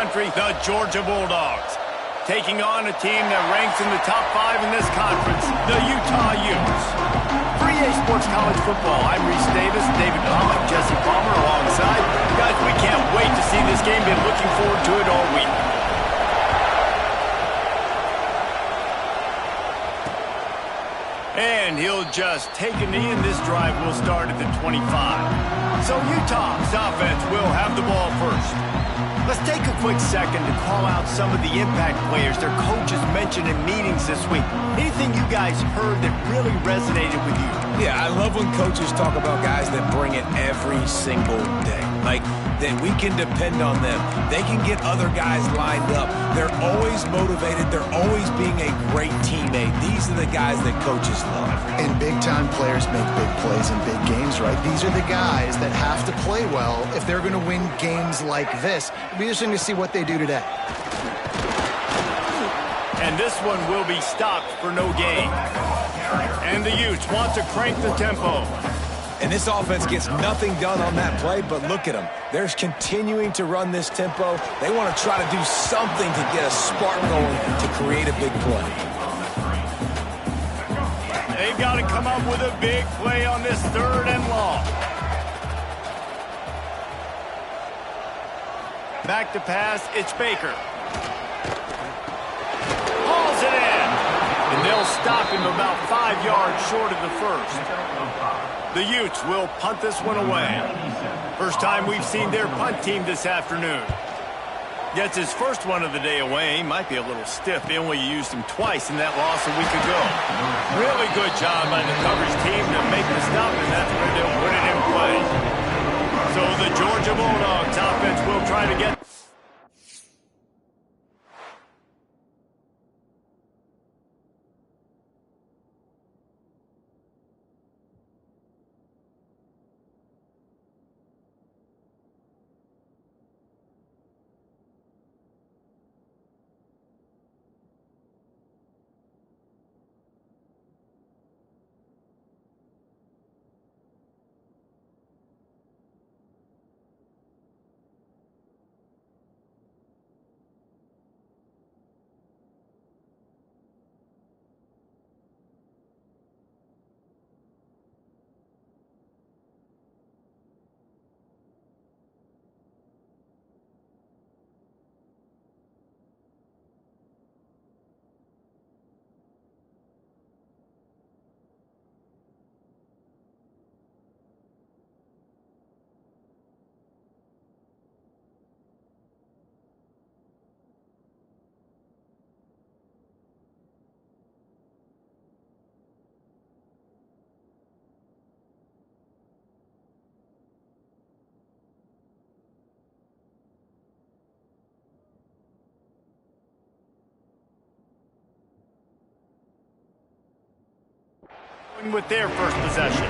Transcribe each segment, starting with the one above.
country, the Georgia Bulldogs. Taking on a team that ranks in the top 5 in this conference, the Utah Utes. For EA Sports College Football, I'm Reese Davis, David Palmer, Jesse Palmer alongside. Guys, we can't wait to see this game. Been looking forward to it all week. And he'll just take a knee, and this drive will start at the 25. So Utah's offense will have the ball first. Let's take a quick second to call out some of the impact players their coaches mentioned in meetings this week. Anything you guys heard that really resonated with you? Yeah, I love when coaches talk about guys that bring it every single day. Like, that we can depend on them. They can get other guys lined up. They're always motivated. They're always being a great teammate. These are the guys that coaches love. And big-time players make big plays in big games, right? These are the guys that have to play well if they're going to win games like this. It'll be interesting to see what they do today. And this one will be stopped for no gain. And the Utes want to crank the tempo. And this offense gets nothing done on that play, but look at them. They're continuing to run this tempo. They want to try to do something to get a spark going to create a big play. They've got to come up with a big play on this 3rd and long. Back to pass, it's Baker. Hauls it in. And they'll stop him about 5 yards short of the first. The Utes will punt this one away. First time we've seen their punt team this afternoon. Gets his first one of the day away. Might be a little stiff. They only used him twice in that loss a week ago. Really good job by the coverage team to make the stop, and that's where they'll put it in play. So the Georgia Bulldogs offense will try to get... with their first possession.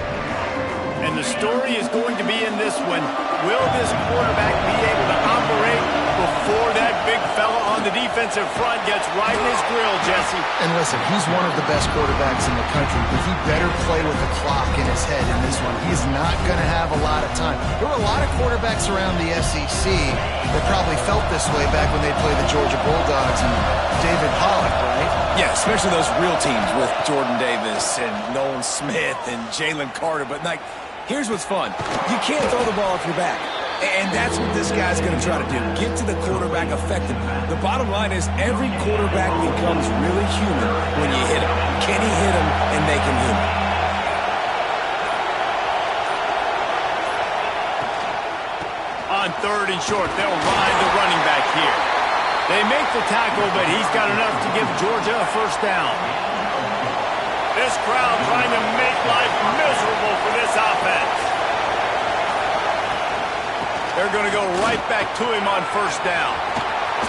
And the story is going to be in this one. Will this quarterback be able to operate before that big fella on the defensive front gets right in his grill, Jesse? And listen, he's one of the best quarterbacks in the country, but he better play with the clock in his head in this one. He's not going to have a lot of time. There were a lot of quarterbacks around the SEC that probably felt this way back when they played the Georgia Bulldogs and David Pollock, right? Yeah, especially those real teams with Jordan Davis and Nolan Smith and Jalen Carter. But, like, here's what's fun. You can't throw the ball off your back. And that's what this guy's going to try to do, get to the quarterback effectively. The bottom line is every quarterback becomes really human when you hit him. Can he hit him and make him human? On 3rd and short, they'll ride the running back here. They make the tackle, but he's got enough to give Georgia a first down. This crowd trying to make life miserable for this offense. They're going to go right back to him on first down.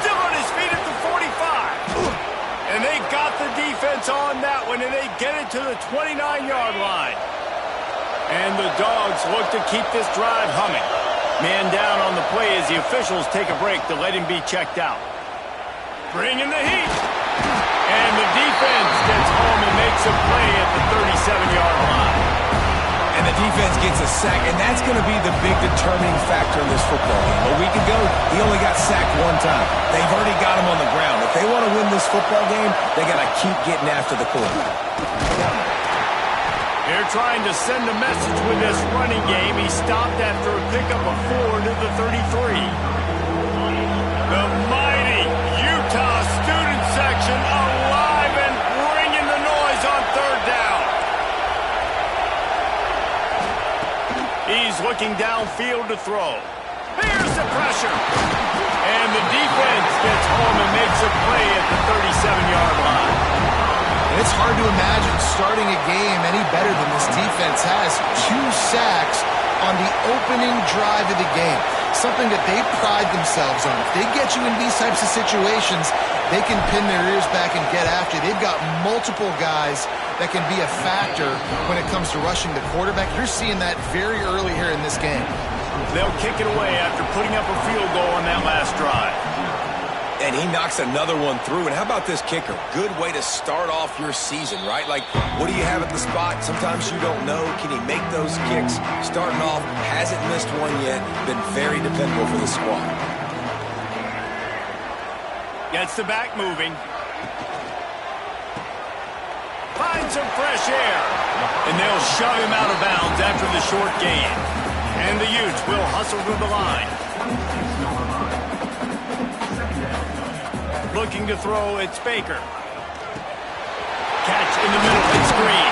Still on his feet at the 45. And they got the defense on that one, and they get it to the 29-yard line. And the Dogs look to keep this drive humming. Man down on the play as the officials take a break to let him be checked out. Bringing the heat. And the defense gets home and makes a play at the 37-yard line. And the defense gets a sack, and that's going to be the big determining factor in this football game. A week ago, He only got sacked one time. They've already got him on the ground. If they want to win this football game, they got to keep getting after the quarterback. They're trying to send a message with this running game. He stopped after a pickup of 4 to the 33. The mighty Utah student section alive and bringing the noise on third down. He's looking downfield to throw. Here's the pressure. And the defense gets home and makes a play at the 37-yard line. And it's hard to imagine starting a game any better than this defense has. 2 sacks on the opening drive of the game. Something that they pride themselves on. If they get you in these types of situations, they can pin their ears back and get after. They've got multiple guys that can be a factor when it comes to rushing the quarterback. You're seeing that very early here in this game. They'll kick it away after putting up a field goal on that last drive. And he knocks another one through. And how about this kicker? Good way to start off your season, right? Like, what do you have at the spot? Sometimes you don't know. Can he make those kicks? Starting off, hasn't missed one yet. Been very dependable for the squad. Gets the back moving. Finds some fresh air. And they'll shove him out of bounds after the short gain. And the Utes will hustle to the line. Looking to throw, it's Baker. Catch in the middle, it's Green.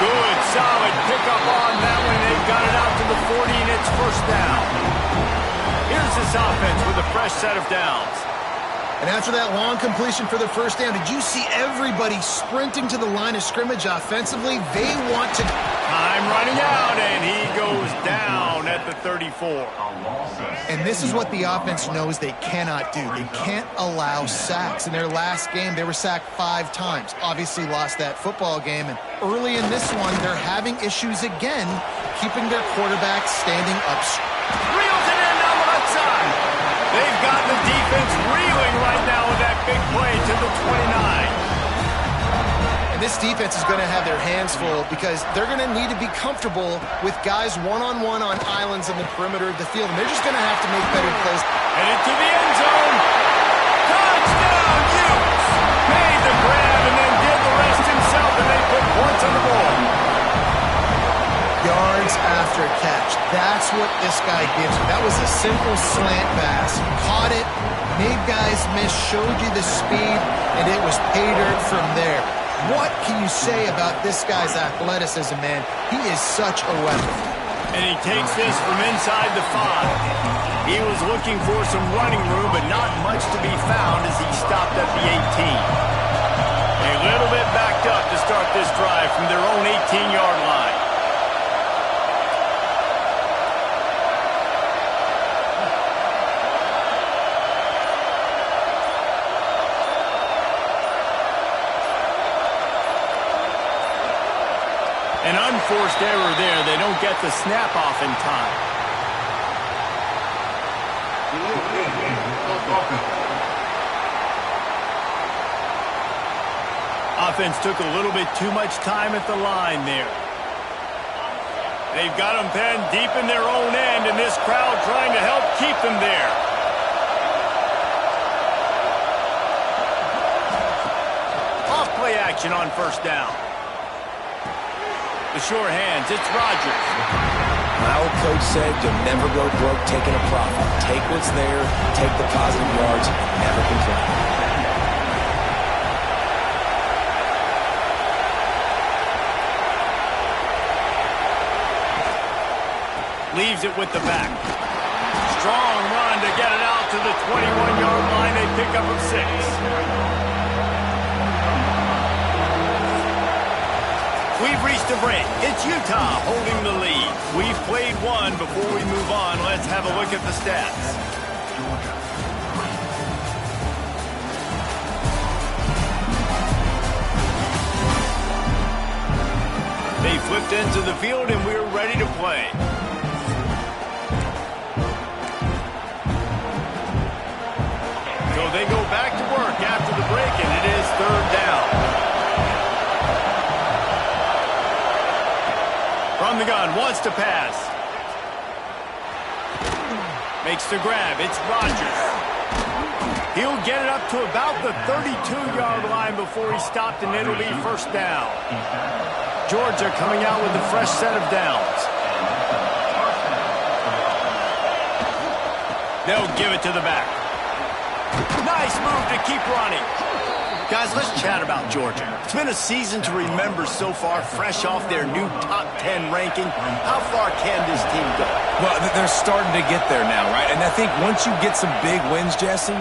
Good, solid pickup on that one. They've got it out to the 40, and it's first down. Here's this offense with a fresh set of downs. And after that long completion for the first down, did you see everybody sprinting to the line of scrimmage offensively? They want to... Time running out, and he goes down at the 34. And this is what the offense knows they cannot do. They can't allow sacks. In their last game, they were sacked 5 times. Obviously lost that football game. And early in this one, they're having issues again, keeping their quarterback standing up. Reels it in down the left side. They've got the defense reeling right now with that big play to the 29. And this defense is going to have their hands full because they're going to need to be comfortable with guys one-on-one on islands in the perimeter of the field. And they're just going to have to make better plays. Headed to the end zone. Touchdown, Utes! Made the grab and then did the rest himself, and they put points on the board. Yards after catch. That's what this guy gives you. That was a simple slant pass. Caught it, made guys miss, showed you the speed, and it was pay dirt from there. What can you say about this guy's athleticism, man? He is such a weapon. And he takes this from inside the 5. He was looking for some running room, but not much to be found as he stopped at the 18. A little bit backed up to start this drive from their own 18-yard line. An unforced error there. They don't get the snap off in time. Offense took a little bit too much time at the line there. They've got them penned deep in their own end, and this crowd trying to help keep them there. Off play action on first down. The sure hands, it's Rodgers. My old coach said you'll never go broke taking a profit. Take what's there, take the positive yards, and never complain. Leaves it with the back. Strong run to get it out to the 21-yard line. They pick up of 6. We've reached a break. It's Utah holding the lead. We've played one. Before we move on, let's have a look at the stats. They flipped into the field, and we're ready to play. So they go back to work after the break, and it is third down. From the gun, wants to pass. Makes the grab. It's Rodgers. He'll get it up to about the 32-yard line before he stopped, and it'll be first down. Georgia coming out with a fresh set of downs. They'll give it to the back. Nice move to keep running. Guys, let's chat about Georgia. It's been a season to remember so far, fresh off their new top 10 ranking. How far can this team go? Well, they're starting to get there now, right? And I think once you get some big wins, Jesse,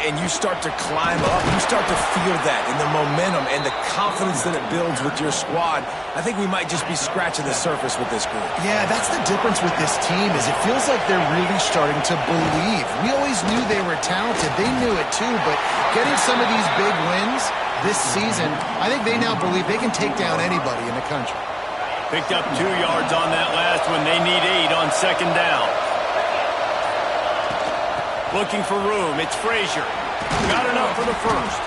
and you start to climb up, you start to feel that and the momentum and the confidence that it builds with your squad. I think we might just be scratching the surface with this group. Yeah, that's the difference with this team is it feels like they're really starting to believe. We always knew they were talented. They knew it too, but getting some of these big wins this season, I think they now believe they can take down anybody in the country. Picked up 2 yards on that last one. They need 8 on second down. Looking for room. It's Frazier. Got enough for the first.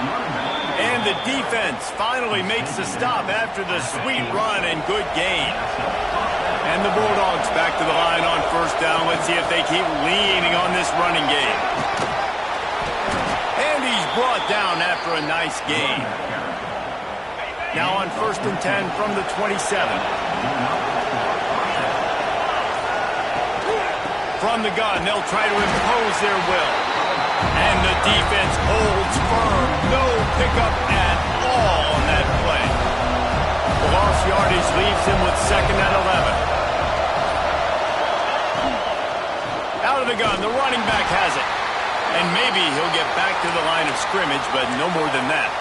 And the defense finally makes the stop after the sweet run and good gain. And the Bulldogs back to the line on first down. Let's see if they keep leaning on this running game. And he's brought down after a nice gain. Now on first and 10 from the 27. From the gun, they'll try to impose their will. And the defense holds firm. No pickup at all on that play. The lost yardage leaves him with second and 11. Out of the gun, the running back has it. And maybe he'll get back to the line of scrimmage, but no more than that.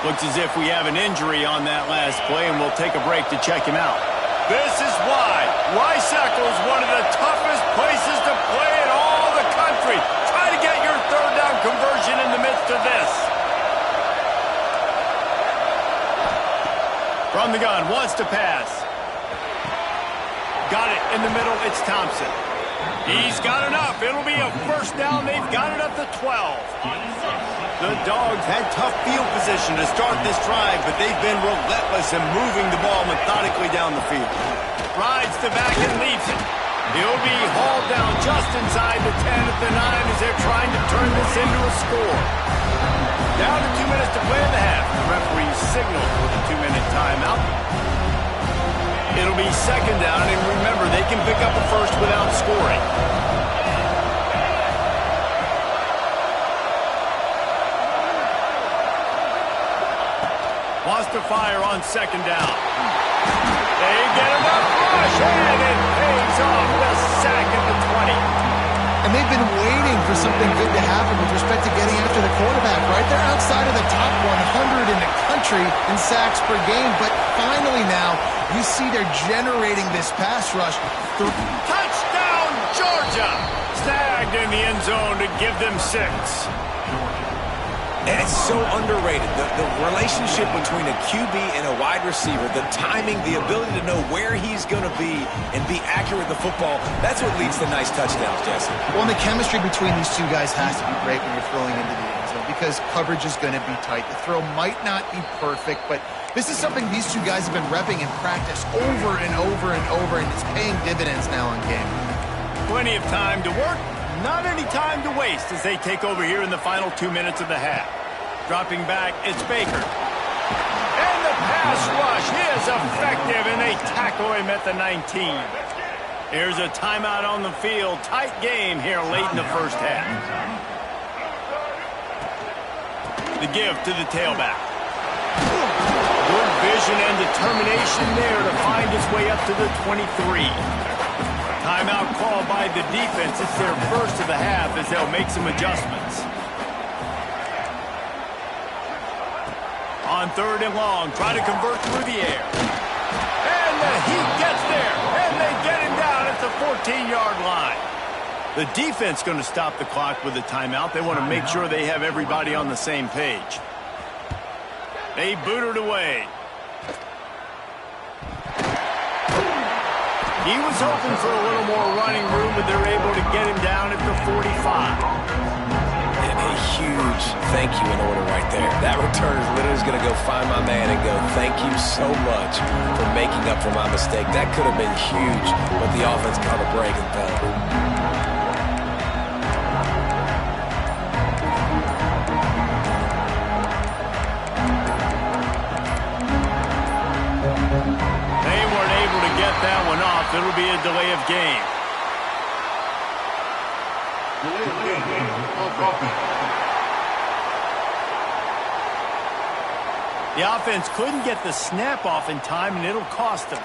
Looks as if we have an injury on that last play, and we'll take a break to check him out. This is why Weisackle is one of the toughest places to play in all the country. Try to get your third down conversion in the midst of this. From the gun, wants to pass. Got it in the middle, it's Thompson. He's got enough. It'll be a first down. They've got it up to 12. The Dogs had tough field position to start this drive, but they've been relentless in moving the ball methodically down the field. Rides the back and leaves it. He'll be hauled down just inside the 10 at the 9 as they're trying to turn this into a score. Down to 2 minutes to play in the half. The referee signaled for the 2-minute timeout. It'll be second down, and remember, they can pick up a first without scoring. Wants to fire on second down. They get enough rush, and it pays off the sack at the 20. And they've been waiting for something good to happen with respect to getting after the quarterback, right? They're outside of the top 100 in the country in sacks per game, but finally now you see they're generating this pass rush. Touchdown, Georgia! Snagged in the end zone to give them 6. And it's so underrated. The relationship between a QB and a wide receiver, the timing, the ability to know where he's going to be and be accurate with the football, that's what leads to nice touchdowns, Jesse. Well, and the chemistry between these two guys has to be great when you're throwing into the end zone because coverage is going to be tight. The throw might not be perfect, but this is something these two guys have been repping in practice over and over and over, and it's paying dividends now in game. Plenty of time to work. Not any time to waste as they take over here in the final 2 minutes of the half. Dropping back, it's Baker. And the pass rush is effective, and they tackle him at the 19. Here's a timeout on the field. Tight game here late in the first half. The give to the tailback. Good vision and determination there to find his way up to the 23. Timeout called by the defense. It's their first of the half as they'll make some adjustments. On third and long, try to convert through the air. And the heat gets there, and they get him down at the 14-yard line. The defense going to stop the clock with a timeout. They want to make sure they have everybody on the same page. They boot it away. He was hoping for a little more running room, but they're able to get him down at the 45. And a huge thank you in order right there. That return is literally going to go find my man and go, thank you so much for making up for my mistake. That could have been huge, but the offense caught a break and fell. a delay of game. The offense couldn't get the snap off in time, and it'll cost them.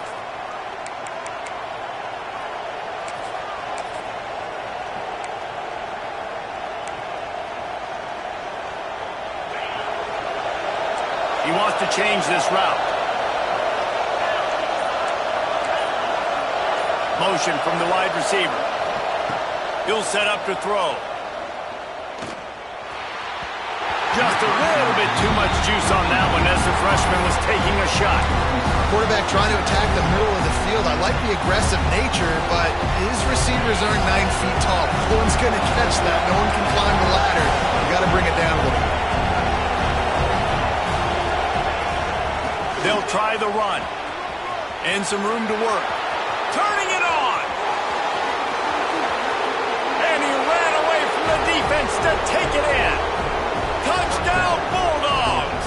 He wants to change this route. Motion from the wide receiver. He'll set up to throw. Just a little bit too much juice on that one as the freshman was taking a shot. Quarterback trying to attack the middle of the field. I like the aggressive nature, but his receivers aren't 9 feet tall. No one's going to catch that. No one can climb the ladder. You got to bring it down a little bit. They'll try the run. And some room to work. Turning it on. And he ran away from the defense to take it in. Touchdown, Bulldogs!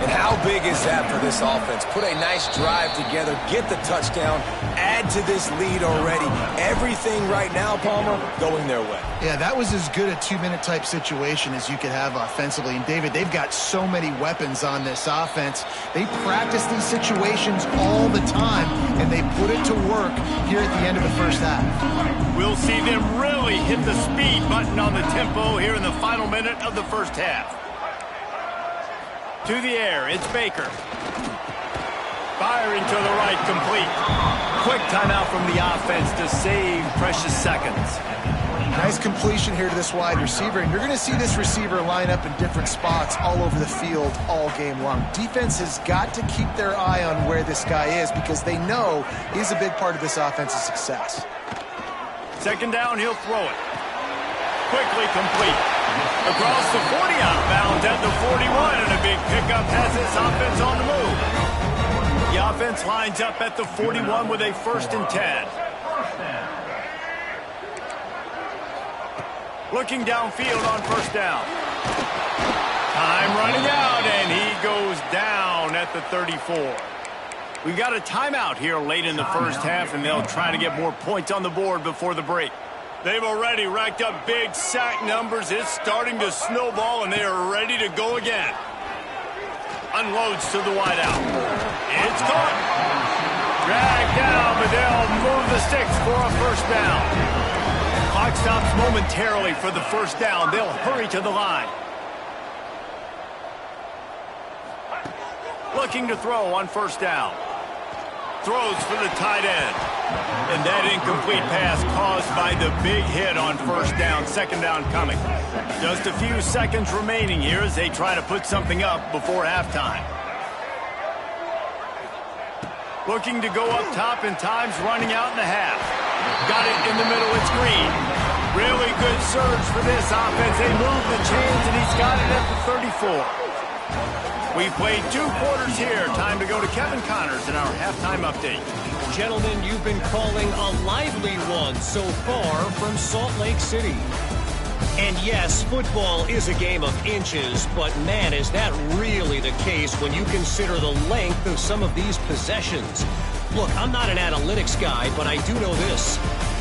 And how big is that for this offense? Put a nice drive together, get the touchdown, add to this lead already. Everything right now, Palmer, going their way. Yeah, that was as good a 2-minute type situation as you could have offensively. And, David, they've got so many weapons on this offense. They practice these situations all the time, and they put it to work here at the end of the first half. We'll see them really hit the speed button on the tempo here in the final minute of the first half. To the air, it's Baker. Firing to the right, complete. Quick timeout from the offense to save precious seconds. Nice completion here to this wide receiver, and you're going to see this receiver line up in different spots all over the field all game long. Defense has got to keep their eye on where this guy is because they know he's a big part of this offense's success. Second down, he'll throw it. Quickly complete. Across the 40 out of bounds at the 41, and a big pickup has this offense on the move. The offense lines up at the 41 with a 1st and 10. Looking downfield on 1st down. Time running out, and he goes down at the 34. We've got a timeout here late in the first half, and they'll try to get more points on the board before the break. They've already racked up big sack numbers. It's starting to snowball, and they are ready to go again. Unloads to the wideout. It's caught. Dragged down, but they'll move the sticks for a 1st down. Clock stops momentarily for the 1st down. They'll hurry to the line. Looking to throw on 1st down. Throws for the tight end. And that incomplete pass caused by the big hit on 1st down. 2nd down coming. Just a few seconds remaining here as they try to put something up before halftime. Looking to go up top, and time's running out in the half. Got it in the middle. It's Green. Really good surge for this offense. They move the chains, and he's got it at the 34. We've played 2 quarters here. Time to go to Kevin Connors in our halftime update. Gentlemen, you've been calling a lively one so far from Salt Lake City. And yes, football is a game of inches, but man, is that really the case when you consider the length of some of these possessions. Look, I'm not an analytics guy, but I do know this.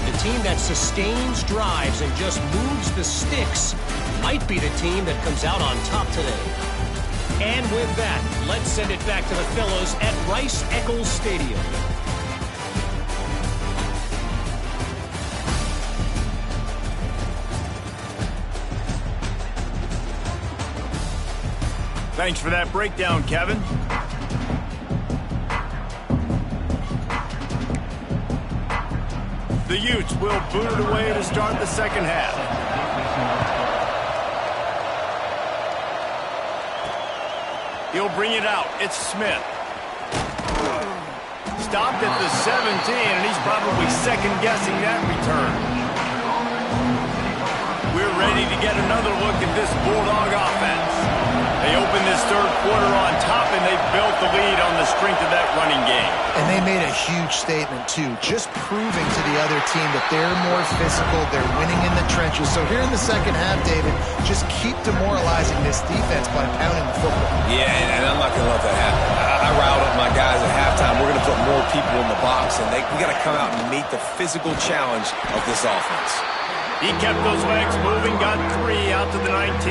The team that sustains drives and just moves the sticks might be the team that comes out on top today. And with that, let's send it back to the fellows at Rice-Eccles Stadium. Thanks for that breakdown, Kevin. The Utes will boot it away to start the second half. He'll bring it out. It's Smith. Stopped at the 17, and he's probably second-guessing that return. We're ready to get another look at this Bulldog offense. They open this third quarter on top, and they've built the lead on the strength of that running game. And they made a huge statement, too, just proving to the other team that they're more physical, they're winning in the trenches. So here in the second half, David, just keep demoralizing this defense by pounding the football. Yeah, and I'm not going to let that happen. I riled up my guys at halftime. We're going to put more people in the box, and we got to come out and meet the physical challenge of this offense. He kept those legs moving, got 3 out to the 19.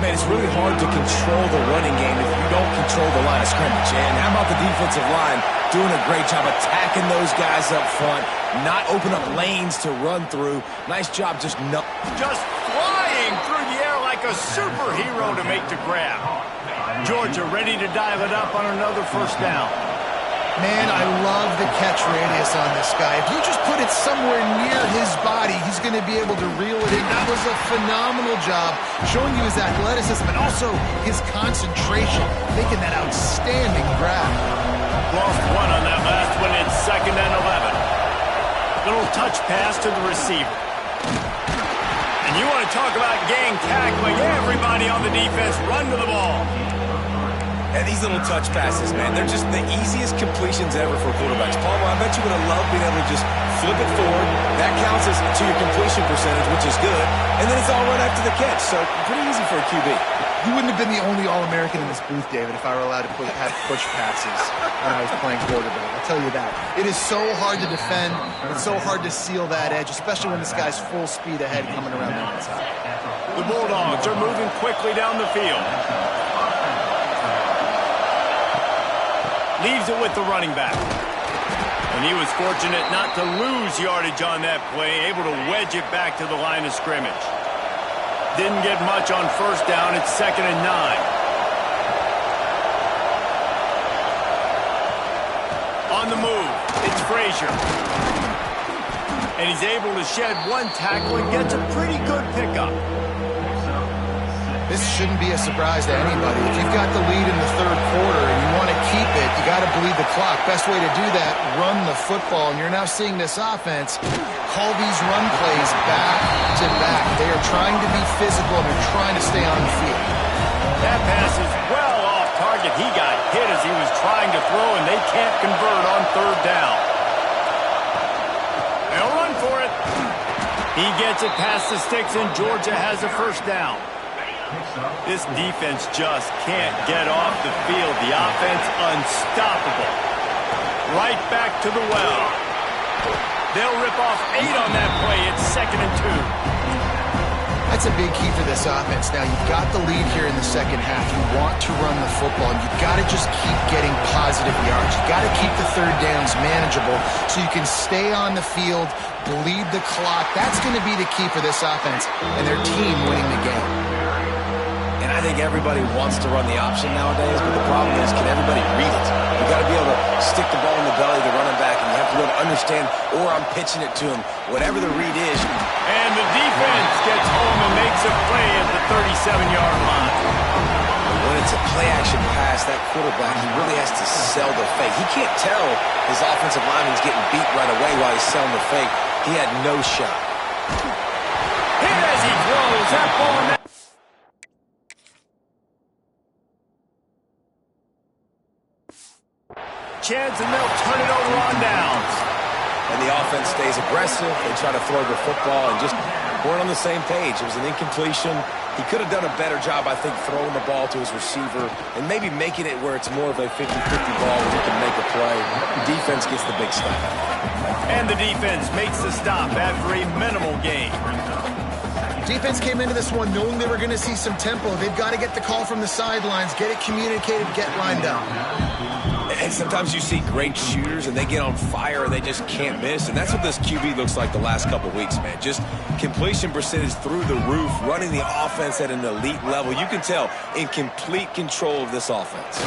Man, it's really hard to control the running game if you don't control the line of scrimmage. And how about the defensive line doing a great job attacking those guys up front, not open up lanes to run through. Nice job just flying through the air like a superhero to make the grab. Georgia ready to dial it up on another first down. Man, I love the catch radius on this guy. If you just put it somewhere near his body, he's going to be able to reel it in. That was a phenomenal job, showing you his athleticism and also his concentration, making that outstanding grab. Lost 1 on that last one. It's 2nd and 11. Little touch pass to the receiver. And you want to talk about gang tackling. Everybody on the defense run to the ball. And these little touch passes, man, they're just the easiest completions ever for quarterbacks. Paul, I bet you would have loved being able to just flip it forward. That counts as to your completion percentage, which is good. And then it's all right after the catch. So pretty easy for a QB. You wouldn't have been the only All-American in this booth, David, if I were allowed to have push passes when I was playing quarterback. I'll tell you that. It is so hard to defend. It's so hard to seal that edge, especially when this guy's full speed ahead coming around the outside. The Bulldogs are moving quickly down the field. Leaves it with the running back. And he was fortunate not to lose yardage on that play, able to wedge it back to the line of scrimmage. Didn't get much on first down. It's 2nd and 9. On the move, it's Frazier. And he's able to shed 1 tackle and gets a pretty good pickup. This shouldn't be a surprise to anybody. If you've got the lead in the 3rd quarter and you want to keep it, you got to bleed the clock. Best way to do that, run the football. And you're now seeing this offense call these run plays back to back. They are trying to be physical and they're trying to stay on the field. That pass is well off target. He got hit as he was trying to throw, and they can't convert on 3rd down. They'll run for it. He gets it past the sticks, and Georgia has a first down. This defense just can't get off the field. The offense unstoppable. Right back to the well. They'll rip off 8 on that play. It's 2nd and 2. That's a big key for this offense. Now, you've got the lead here in the second half. You want to run the football, and you've got to just keep getting positive yards. You've got to keep the 3rd downs manageable so you can stay on the field, bleed the clock. That's going to be the key for this offense and their team winning the game. And I think everybody wants to run the option nowadays, but the problem is, can everybody read it? You've got to be able to stick the ball in the belly of the running back, and you have to be able to understand, or I'm pitching it to him, whatever the read is. And the defense gets home and makes a play at the 37-yard line. When it's a play-action pass, that quarterback, he really has to sell the fake. He can't tell his offensive lineman's getting beat right away while he's selling the fake. He had no shot. Here as he throws that ball. Chance, and they'll turn it over on downs. And the offense stays aggressive. They try to throw the football and just weren't on the same page. It was an incompletion. He could have done a better job, I think, throwing the ball to his receiver and maybe making it where it's more of a 50-50 ball where he can make a play. The defense gets the big stop. And the defense makes the stop after a minimal gain. Defense came into this one knowing they were going to see some tempo. They've got to get the call from the sidelines, get it communicated, get lined up. And sometimes you see great shooters and they get on fire and they just can't miss. And that's what this QB looks like the last couple weeks, man. Just completion percentage through the roof, running the offense at an elite level. You can tell in complete control of this offense.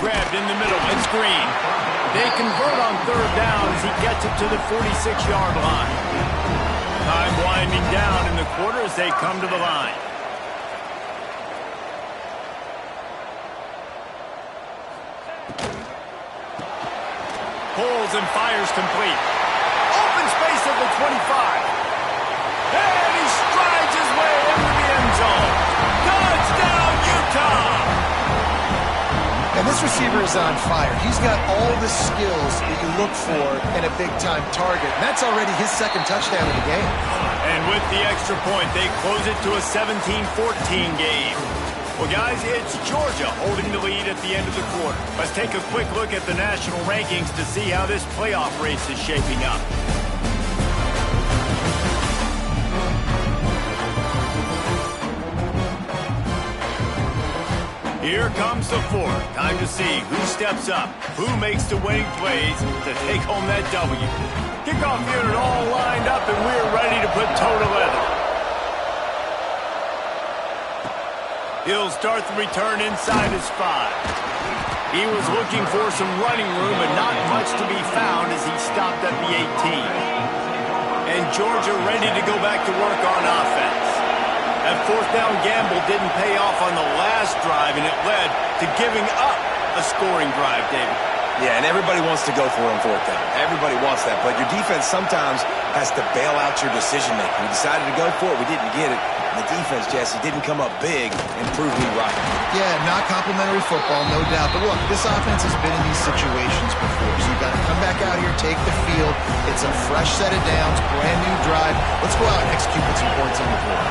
Grabbed in the middle. It's Green. They convert on 3rd down as he gets it to the 46-yard line. Time winding down in the quarter as they come to the line. Pulls and fires complete. Open space at the 25. And he strides his way into the end zone. Touchdown, Utah! And this receiver is on fire. He's got all the skills that you look for in a big-time target. And that's already his 2nd touchdown of the game. And with the extra point, they close it to a 17-14 game. Well, guys, it's Georgia holding the lead at the end of the quarter. Let's take a quick look at the national rankings to see how this playoff race is shaping up. Here comes the fourth. Time to see who steps up, who makes the winning plays to take home that W. Kickoff unit all lined up, and we're ready to put toe to leather. He'll start the return inside his 5. He was looking for some running room, but not much to be found as he stopped at the 18. And Georgia ready to go back to work on offense. That fourth down gamble didn't pay off on the last drive, and it led to giving up a scoring drive, David. Yeah, and everybody wants to go for it on fourth down. Everybody wants that, but your defense sometimes has to bail out your decision-making. We decided to go for it. We didn't get it. And the defense, Jesse, didn't come up big and prove me right. Yeah, not complimentary football, no doubt. But look, this offense has been in these situations before, so you've got to come back out here, take the field. It's a fresh set of downs, brand new drive. Let's go out and execute with some points on the board.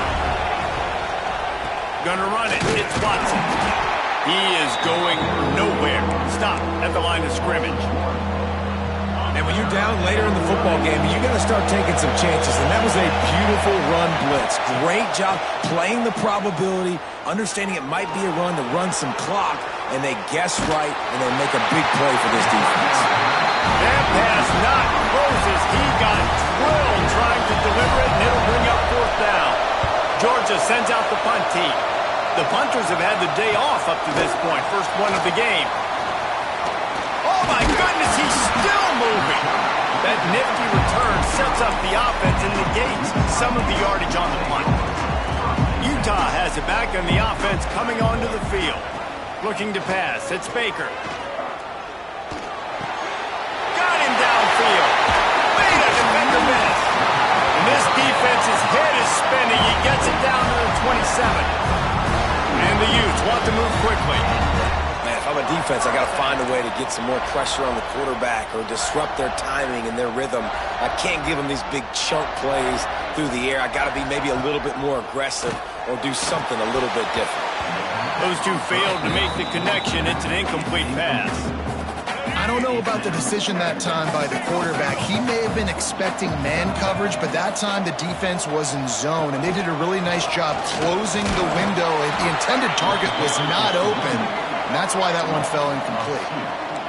Gonna run it. It's Watson. He is going nowhere. Stop at the line of scrimmage. And when you're down later in the football game, you got to start taking some chances. And that was a beautiful run blitz. Great job playing the probability, understanding it might be a run to run some clock, and they guess right, and they make a big play for this defense. That pass not closes. He got drilled trying to deliver it, and it'll bring up fourth down. Georgia sends out the punt team. The punters have had the day off up to this point. First one of the game. Oh, my goodness, he's still moving. That nifty return sets up the offense and negates some of the yardage on the punt. Utah has it back, and the offense coming onto the field. Looking to pass. It's Baker. Got him downfield. Made a defender miss. And this defense's head is spinning. He gets it down to the 27. And the Utes want to move quickly. Man, if I'm a defense, I got to find a way to get some more pressure on the quarterback or disrupt their timing and their rhythm. I can't give them these big chunk plays through the air. I got to be maybe a little bit more aggressive or do something a little bit different. Those two failed to make the connection. It's an incomplete pass. I don't know about the decision that time by the quarterback. He may have been expecting man coverage, but that time the defense was in zone, and they did a really nice job closing the window. The intended target was not open, and that's why that one fell incomplete.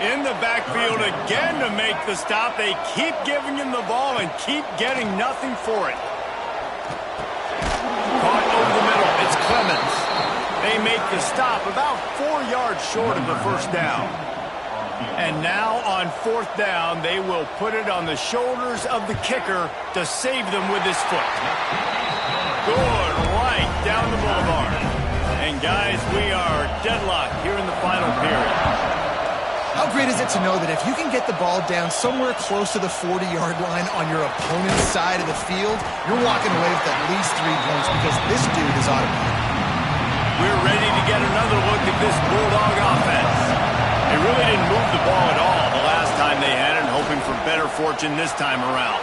In the backfield again to make the stop. They keep giving him the ball and keep getting nothing for it. Caught over the middle. It's Clemens. They make the stop about 4 yards short of the first down. And now on fourth down, they will put it on the shoulders of the kicker to save them with his foot. Good right down the boulevard. And guys, we are deadlocked here in the final period. How great is it to know that if you can get the ball down somewhere close to the 40-yard line on your opponent's side of the field, you're walking away with at least 3 points because this dude is automatic. We're ready to get another look at this Bulldog offense. They really didn't move the ball at all the last time they had it, hoping for better fortune this time around.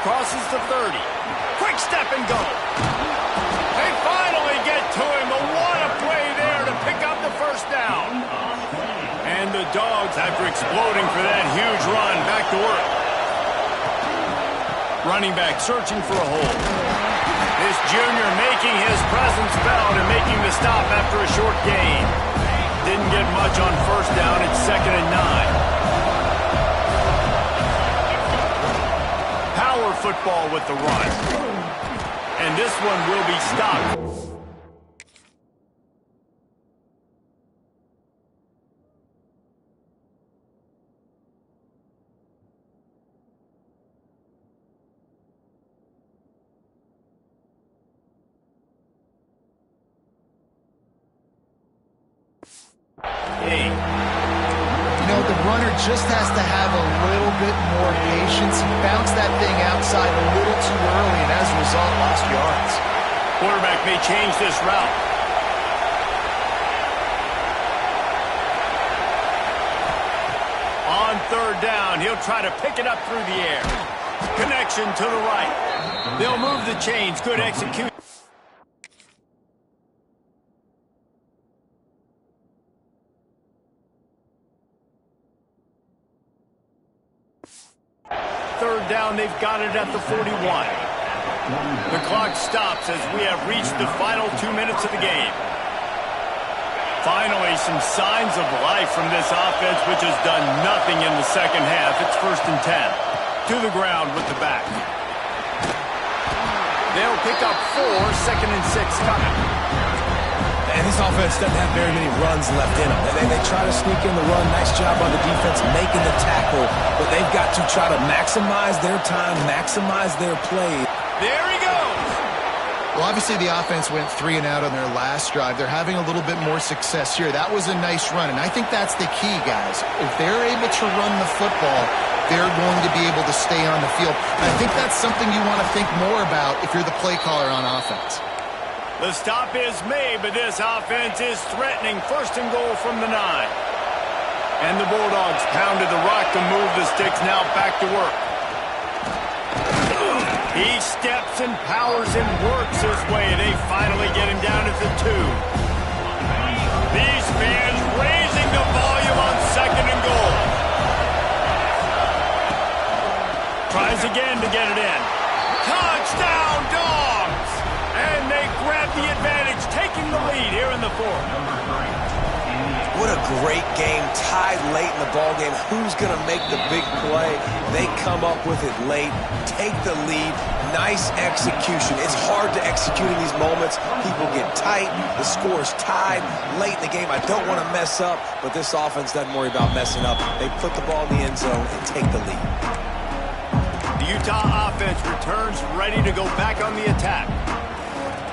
Crosses the 30. Quick step and go. They finally get to him, but what a play there to pick up the first down. And the Dogs, after exploding for that huge run, back to work. Running back searching for a hole. This junior making his presence felt and making the stop after a short gain. Didn't get much on first down. It's 2nd and 9. Power football with the run. And this one will be stopped. The runner just has to have a little bit more patience. He bounced that thing outside a little too early, and as a result, lost yards. Quarterback may change this route. On third down, he'll try to pick it up through the air. Connection to the right. 'em. They'll move the chains. Good execution. 2nd and 9. You know, the runner just has to have a little bit more patience. He bounced that thing outside a little too early, and as a result, lost yards. Quarterback may change this route. On third down, he'll try to pick it up through the air. Connection to the right. They'll move the chains. Good execution. third down. They've got it at the 41. The clock stops as we have reached the final 2 minutes of the game. Finally, some signs of life from this offense, which has done nothing in the second half. It's 1st and 10. To the ground with the back. They'll pick up 4, 2nd and 6 coming. And this offense doesn't have very many runs left in them. They try to sneak in the run. Nice job on the defense making the tackle. But they've got to try to maximize their time, maximize their play. There he goes. Well, obviously the offense went 3 and out on their last drive. They're having a little bit more success here. That was a nice run, and I think that's the key, guys. If they're able to run the football, they're going to be able to stay on the field. And I think that's something you want to think more about if you're the play caller on offense. The stop is made, but this offense is threatening. 1st and goal from the 9. And the Bulldogs pounded the rock to move the sticks. Now back to work. He steps and powers and works his way. They finally get him down at the 2. These fans raising the volume on 2nd and goal. Tries again to get it in. Touchdown, Dogs! And they grab the advantage, taking the lead here in the 4th. What a great game, tied late in the ballgame. Who's going to make the big play? They come up with it late, take the lead. Nice execution. It's hard to execute in these moments. People get tight. The score's tied late in the game. I don't want to mess up, but this offense doesn't worry about messing up. They put the ball in the end zone and take the lead. The Utah offense returns ready to go back on the attack.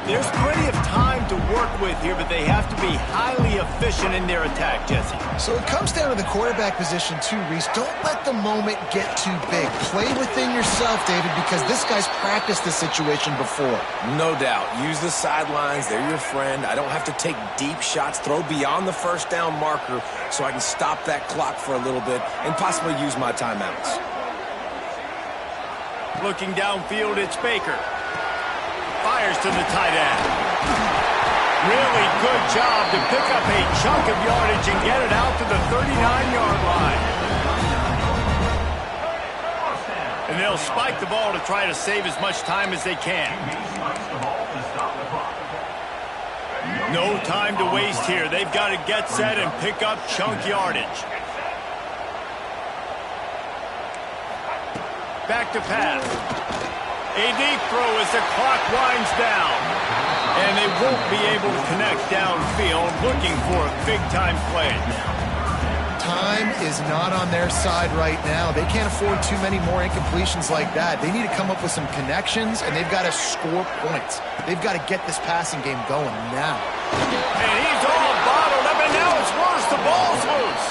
There's plenty of time to work with here, but they have to be highly efficient in their attack, Jesse. So it comes down to the quarterback position too, Reese. Don't let the moment get too big. Play within yourself, David, because this guy's practiced this situation before. No doubt. Use the sidelines. They're your friend. I don't have to take deep shots. Throw beyond the 1st down marker so I can stop that clock for a little bit and possibly use my timeouts. Looking downfield, it's Baker. Fires to the tight end. Really good job to pick up a chunk of yardage and get it out to the 39-yard line. And they'll spike the ball to try to save as much time as they can. No time to waste here. They've got to get set and pick up chunk yardage. Back to pass. A deep throw as the clock winds down. And they won't be able to connect downfield, looking for a big-time play. Time is not on their side right now. They can't afford too many more incompletions like that. They need to come up with some connections, and they've got to score points. They've got to get this passing game going now. And he's all bottled up, and now it's worse. The ball's loose.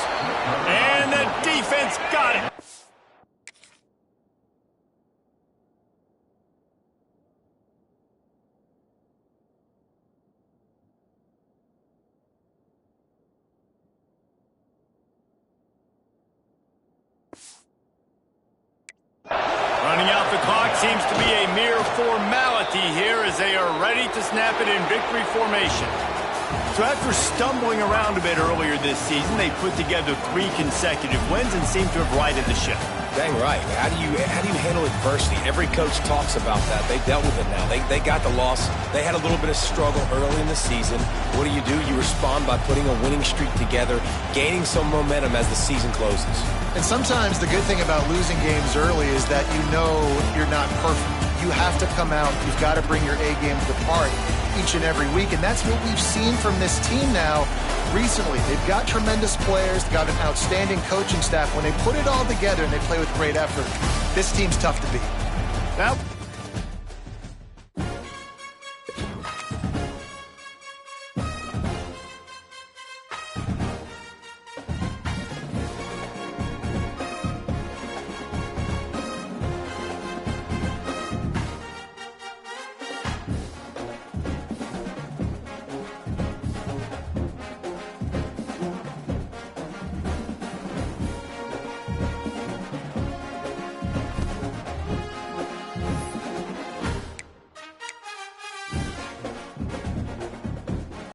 And the defense got it. Running out the clock seems to be a mere formality here as they are ready to snap it in victory formation. So after stumbling around a bit earlier this season, they put together 3 consecutive wins and seem to have righted the ship. Dang right. How do you handle adversity? Every coach talks about that. They dealt with it now. They got the loss. They had a little bit of struggle early in the season. What do? You respond by putting a winning streak together, gaining some momentum as the season closes. And sometimes the good thing about losing games early is that you know you're not perfect. You have to come out. You've got to bring your A game to the party each and every week, and that's what we've seen from this team now recently. They've got tremendous players, they've got an outstanding coaching staff. When they put it all together and they play with great effort, this team's tough to beat. Well,